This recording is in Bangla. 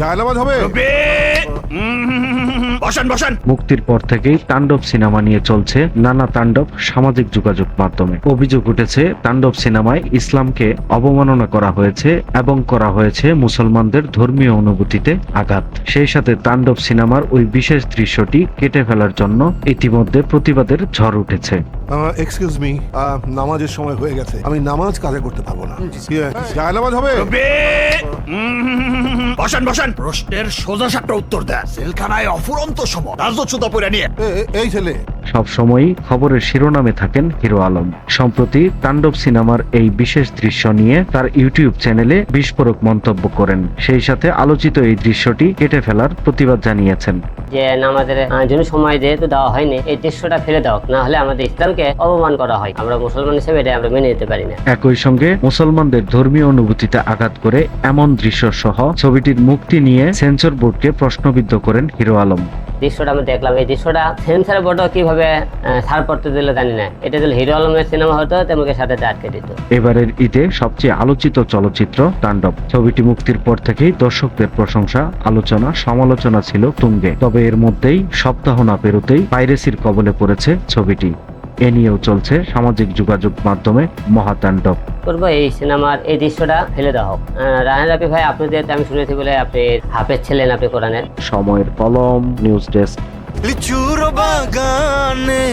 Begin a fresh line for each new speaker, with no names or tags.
জায়লাবাদ হবে।
বসান বসান।
মুক্তির পর থেকেই তাণ্ডব সিনেমা নিয়ে চলছে নানা তাণ্ডব সামাজিক যোগাযোগ মাধ্যমে। অভিযোগ উঠেছে তাণ্ডব সিনেমায় ইসলামকে অবমাননা করা হয়েছে এবং করা হয়েছে মুসলমানদের ধর্মীয় অনুভূতিতে আঘাত। সেই সাথে তাণ্ডব সিনেমার ওই বিশেষ দৃশ্যটি কেটে ফেলার জন্য ইতিমধ্যে প্রতিবাদের ঝড় উঠেছে।
এক্সকিউজ মি, নামাজের সময় হয়ে গেছে, আমি নামাজ কাজে করতে পারবো না। জায়লাবাদ হবে।
বসান বসান। প্রশ্নের সোজা সাপটা উত্তর দেন। জেলখানায় অফুরন্ত সময় রাজচ্যুত পড়ে নিয়ে
এই ছেলে
সবসময়ই খবরের শিরোনামে থাকেন হিরো আলম। সম্প্রতি তাণ্ডব সিনেমার এই বিশেষ দৃশ্য নিয়ে তার ইউটিউব চ্যানেলে বিস্ফোরক মন্তব্য করেন। সেই সাথে আলোচিত এই দৃশ্যটি কেটে ফেলার প্রতিবাদ জানিয়েছেন।
যে আমাদের জন্য সময় যেহেতু দেওয়া হয়নি, এই দৃশ্যটা ফেলে দাও, না হলে আমাদের ইসলামকে অপমান করা হয়। আমরা মুসলমান হিসেবে এটা আমরা মেনে নিতে পারি না।
একই সঙ্গে মুসলমানদের ধর্মীয় অনুভূতিতে আঘাত করে এমন দৃশ্য সহ ছবিটির মুক্তি নিয়ে সেন্সর বোর্ডকে প্রশ্নবিদ্ধ করেন হিরো আলম।
দৃশ্যটা আমি দেখলাম, এই দৃশ্যটা সেন্সর বোর্ডও কিভাবে ছাড় পড়তে দিল জানি না। এটা যদি হিরো আলমের সিনেমা হতো তেমনকে সাথে আটকে দিত।
এবারের ঈদে সবচেয়ে আলোচিত চলচ্চিত্র তাণ্ডব। ছবিটি মুক্তির পর থেকেই দর্শকদের প্রশংসা, আলোচনা, সমালোচনা ছিল তুঙ্গে। তবে এর মধ্যেই সপ্তাহ না পেরোতেই পাইরেসির কবলে পড়েছে ছবিটি। এ নিয়েও চলছে সামাজিক যোগাযোগ মাধ্যমে মহাতাণ্ডব।
করবো এই সিনেমার এই দৃশ্যটা ফেলে দেওয়া হোক। রায়হান রাফি ভাই, আপনি যেহেতু আমি শুনেছি বলে আপনি হাফেজ ছিলেন, আপনি কোরআনের।
সময়ের কলম, নিউজ ডেস্ক।
লিচুর বাগানে